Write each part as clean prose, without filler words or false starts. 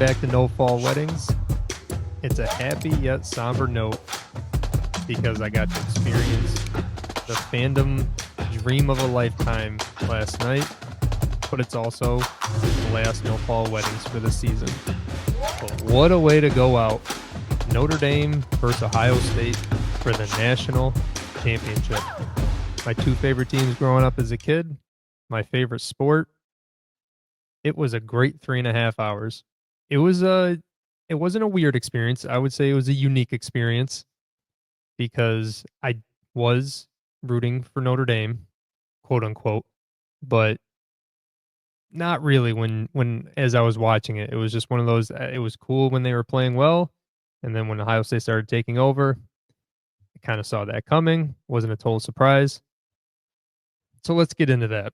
back to No Fall Weddings. It's a happy yet somber note because I got to experience the fandom dream of a lifetime last night, but it's also the last No Fall Weddings for the season. But what a way to go out. Notre Dame versus Ohio State for the national championship. My two favorite teams growing up as a kid, my favorite sport. It was a great 3.5 hours. It wasn't a weird experience. I would say it was a unique experience because I was rooting for Notre Dame, quote unquote, but not really when as I was watching it. It was just one of those, it was cool when they were playing well, and then when Ohio State started taking over, I kind of saw that coming. Wasn't a total surprise. So let's get into that.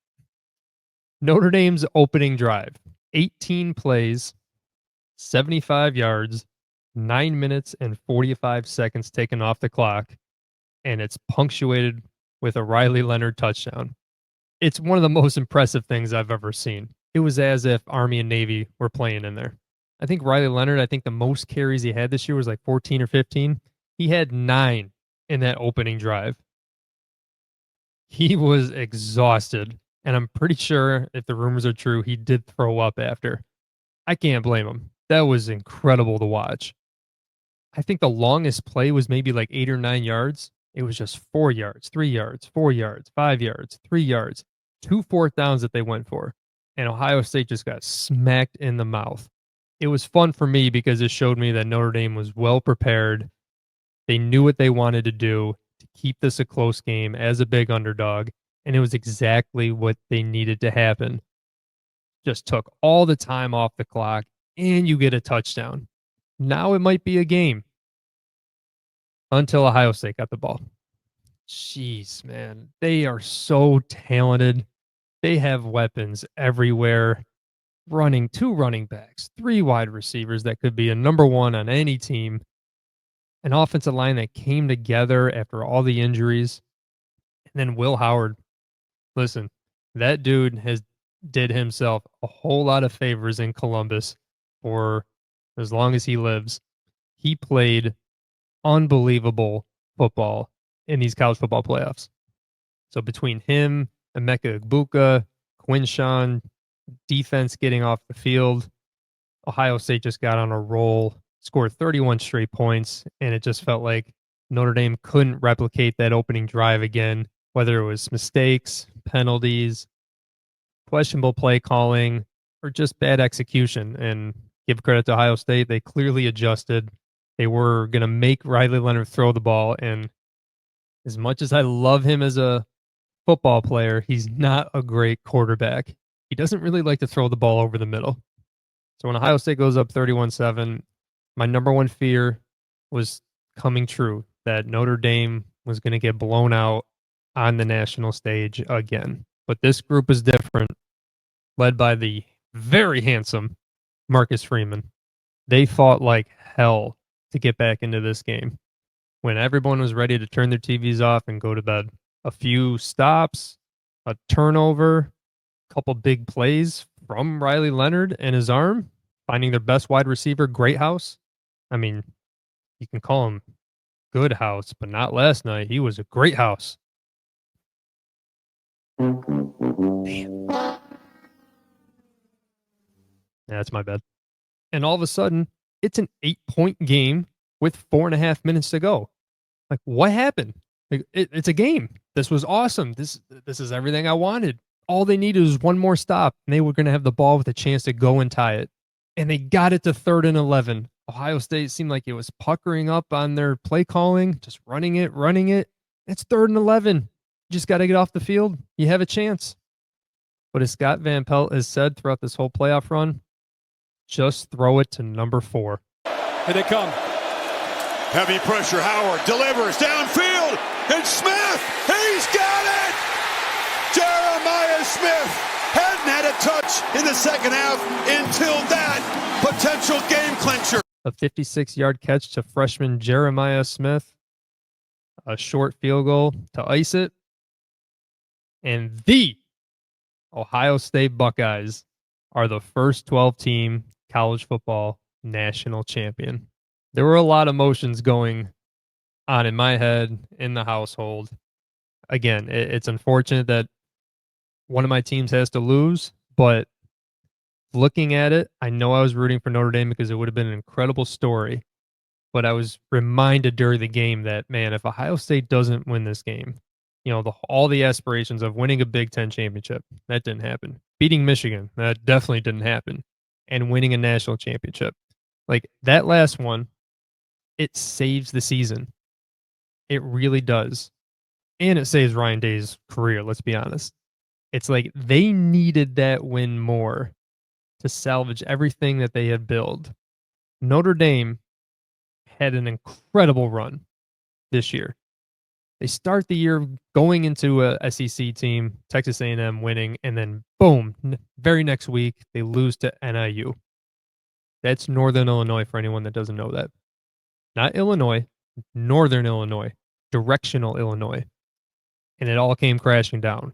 Notre Dame's opening drive, 18 plays, 75 yards, 9 minutes and 45 seconds taken off the clock, and it's punctuated with a Riley Leonard touchdown. It's one of the most impressive things I've ever seen. It was as if Army and Navy were playing in there. I think Riley Leonard, the most carries he had this year was like 14 or 15. He had 9 in that opening drive. He was exhausted, and I'm pretty sure if the rumors are true, he did throw up after. I can't blame him. That was incredible to watch. I think the longest play was maybe like 8 or 9 yards. It was just 4 yards, 3 yards, 4 yards, 5 yards, 3 yards, 2 fourth downs that they went for. And Ohio State just got smacked in the mouth. It was fun for me because it showed me that Notre Dame was well prepared. They knew what they wanted to do to keep this a close game as a big underdog. And it was exactly what they needed to happen. Just took all the time off the clock, and you get a touchdown. Now it might be a game until Ohio State got the ball. Jeez, man. They are so talented. They have weapons everywhere. Running 2 running backs, 3 wide receivers that could be a number 1 on any team. An offensive line that came together after all the injuries. And then Will Howard. Listen, that dude did himself a whole lot of favors in Columbus for as long as he lives. He played unbelievable football in these college football playoffs. So between him, Emeka Egbuka, Quinshawn, defense getting off the field, Ohio State just got on a roll, scored 31 straight points, and it just felt like Notre Dame couldn't replicate that opening drive again, whether it was mistakes, penalties, questionable play calling, or just bad execution. And give credit to Ohio State, they clearly adjusted. They were going to make Riley Leonard throw the ball, and as much as I love him as a football player, he's not a great quarterback. He doesn't really like to throw the ball over the middle. So when Ohio State goes up 31-7, my number one fear was coming true, that Notre Dame was going to get blown out on the national stage again. But this group is different, led by the very handsome Marcus Freeman. They fought like hell to get back into this game when everyone was ready to turn their TVs off and go to bed. A few stops, a turnover, a couple big plays from Riley Leonard and his arm, finding their best wide receiver, Greathouse. I mean, you can call him Good House, but not last night. He was a great house. Damn. Yeah, that's my bad. And all of a sudden, it's an 8-point game with 4.5 minutes to go. Like, what happened? Like, it's a game. This was awesome. This is everything I wanted. All they needed was one more stop, and they were going to have the ball with a chance to go and tie it. And they got it to 3rd and 11. Ohio State seemed like it was puckering up on their play calling, just running it. It's 3rd and 11. You just got to get off the field. You have a chance. But as Scott Van Pelt has said throughout this whole playoff run, just throw it to number 4. Here they come. Heavy pressure. Howard delivers downfield. And Smith, he's got it! Jeremiah Smith hadn't had a touch in the second half until that potential game clincher. A 56-yard catch to freshman Jeremiah Smith. A short field goal to ice it. And the Ohio State Buckeyes are the first 12 team college football national champion. There were a lot of emotions going on in my head, in the household. Again, it's unfortunate that one of my teams has to lose, but looking at it, I know I was rooting for Notre Dame because it would have been an incredible story. But I was reminded during the game that, man, if Ohio State doesn't win this game, all the aspirations of winning a Big Ten championship, that didn't happen. Beating Michigan, that definitely didn't happen. And winning a national championship. Like that last one, it saves the season. It really does. And it saves Ryan Day's career, let's be honest. It's like they needed that win more to salvage everything that they had built. Notre Dame had an incredible run this year. They start the year going into a SEC team, Texas A&M winning, and then boom, very next week they lose to NIU. That's Northern Illinois for anyone that doesn't know that. Not Illinois, Northern Illinois, directional Illinois. And it all came crashing down.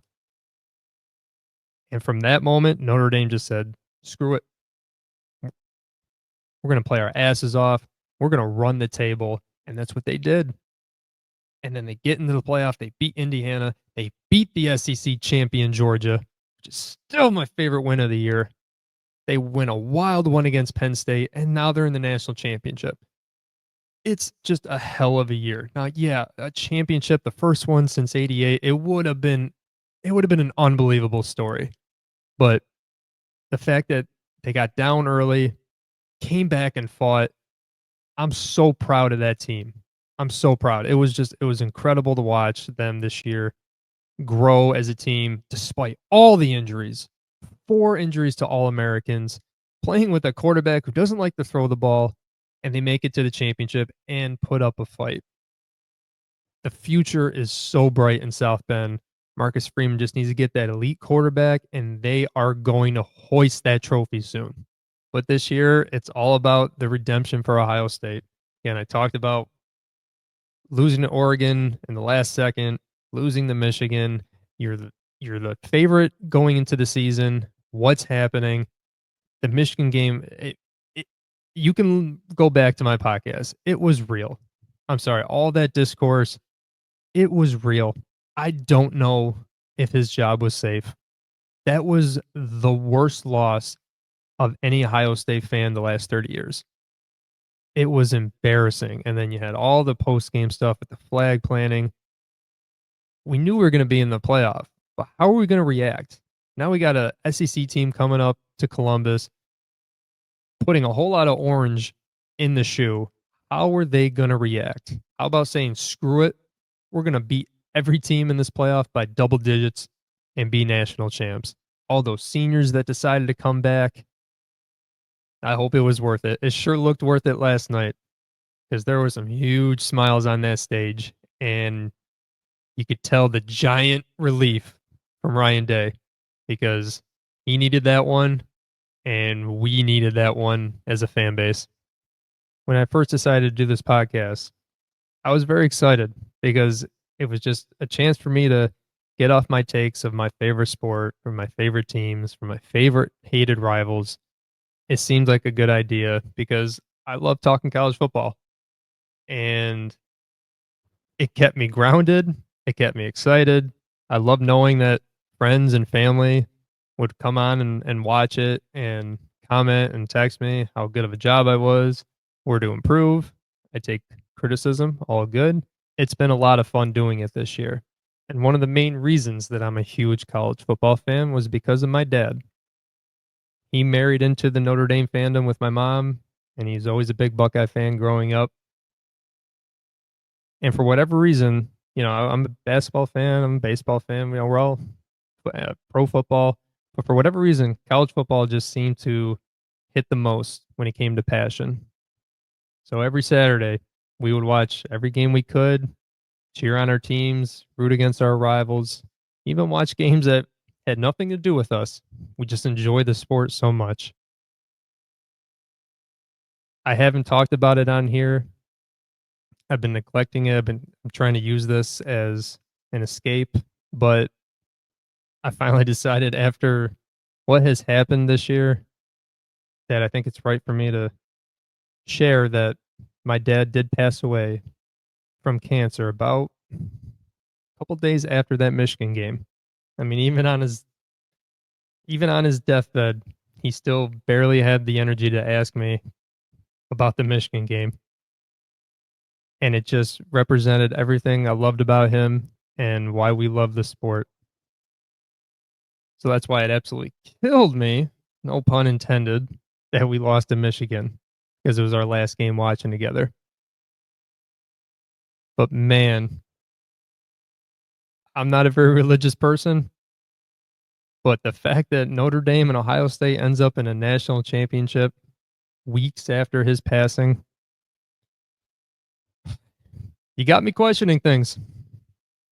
And from that moment, Notre Dame just said, screw it. We're going to play our asses off. We're going to run the table. And that's what they did. And then they get into the playoff. They beat Indiana. They beat the SEC champion Georgia, which is still my favorite win of the year. They win a wild one against Penn State, and now they're in the national championship. It's just a hell of a year. Now, yeah, a championship, the first one since '88, it would have been an unbelievable story. But the fact that they got down early, came back and fought, I'm so proud of that team. I'm so proud. It was incredible to watch them this year grow as a team despite all the injuries. 4 injuries to All-Americans, playing with a quarterback who doesn't like to throw the ball, and they make it to the championship and put up a fight. The future is so bright in South Bend. Marcus Freeman just needs to get that elite quarterback, and they are going to hoist that trophy soon. But this year, it's all about the redemption for Ohio State. And I talked about losing to Oregon in the last second, losing to Michigan. You're the favorite going into the season. What's happening? The Michigan game, you can go back to my podcast. It was real. I'm sorry, all that discourse, it was real. I don't know if his job was safe. That was the worst loss of any Ohio State fan the last 30 years. It was embarrassing. And then you had all the post-game stuff with the flag planting. We knew we were going to be in the playoff, but how are we going to react? Now we got a SEC team coming up to Columbus, putting a whole lot of orange in the shoe. How are they going to react? How about saying, screw it? We're going to beat every team in this playoff by double digits and be national champs. All those seniors that decided to come back, I hope it was worth it. It sure looked worth it last night because there were some huge smiles on that stage, and you could tell the giant relief from Ryan Day because he needed that one, and we needed that one as a fan base. When I first decided to do this podcast, I was very excited because it was just a chance for me to get off my takes of my favorite sport, from my favorite teams, from my favorite hated rivals. It seemed like a good idea because I love talking college football, and it kept me grounded. It kept me excited. I love knowing that friends and family would come on and watch it and comment and text me how good of a job I was, where to improve. I take criticism, all good. It's been a lot of fun doing it this year. And one of the main reasons that I'm a huge college football fan was because of my dad. He married into the Notre Dame fandom with my mom, and he's always a big Buckeye fan growing up. And for whatever reason, I'm a basketball fan, I'm a baseball fan, we're all pro football. But for whatever reason, college football just seemed to hit the most when it came to passion. So every Saturday, we would watch every game we could, cheer on our teams, root against our rivals, even watch games that had nothing to do with us. We just enjoy the sport so much. I haven't talked about it on here. I've been neglecting it. I'm trying to use this as an escape, but I finally decided after what has happened this year, Dad, I think it's right for me to share that my dad did pass away from cancer about a couple days after that Michigan game. I mean, even on his deathbed, he still barely had the energy to ask me about the Michigan game. And it just represented everything I loved about him and why we love the sport. So that's why it absolutely killed me, no pun intended, that we lost to Michigan because it was our last game watching together. But man, I'm not a very religious person, but the fact that Notre Dame and Ohio State ends up in a national championship weeks after his passing, you got me questioning things.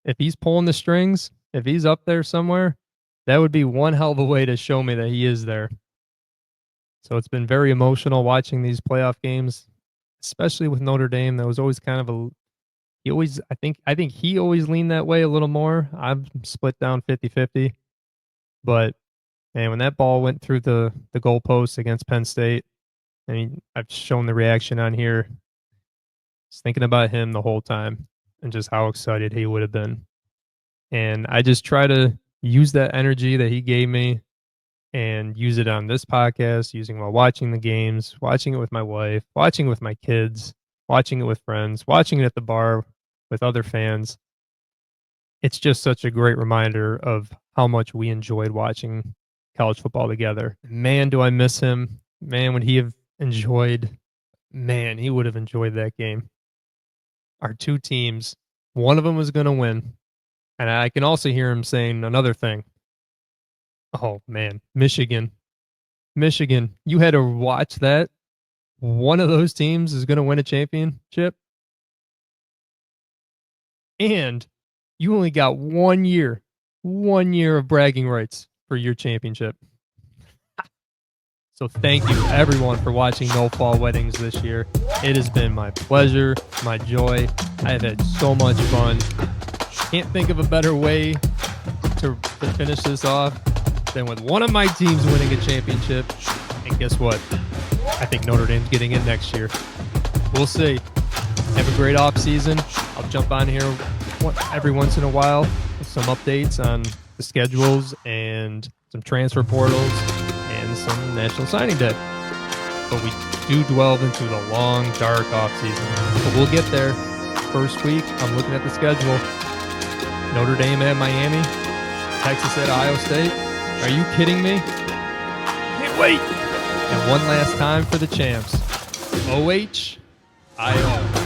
If he's pulling the strings, if he's up there somewhere, that would be one hell of a way to show me that he is there. So it's been very emotional watching these playoff games, especially with Notre Dame. That was always kind of I think he always leaned that way a little more. I'm split down 50-50. But man, when that ball went through the goalpost against Penn State, I mean, I've shown the reaction on here. Just thinking about him the whole time and just how excited he would have been. And I just try to use that energy that he gave me and use it on this podcast, using while watching the games, watching it with my wife, watching it with my kids, watching it with friends, watching it at the bar with other fans. It's just such a great reminder of how much we enjoyed watching college football together. Man, do I miss him. Man, would he have enjoyed, man, he would have enjoyed that game. Our two teams, one of them was going to win. And I can also hear him saying another thing. Oh, man, Michigan. You had to watch that. One of those teams is going to win a championship. And you only got 1 year of bragging rights for your championship. So thank you, everyone, for watching No Fall Weddings this year. It has been my pleasure, my joy. I have had so much fun. Can't think of a better way to finish this off than with one of my teams winning a championship. And guess what? I think Notre Dame's getting in next year. We'll see. Have a great off season. I'll jump on here every once in a while with some updates on the schedules and some transfer portals and some national signing day. But we do delve into the long, dark off season. But we'll get there. First week, I'm looking at the schedule. Notre Dame at Miami, Texas at Ohio State. Are you kidding me? Can't wait. And one last time for the champs. OHIO.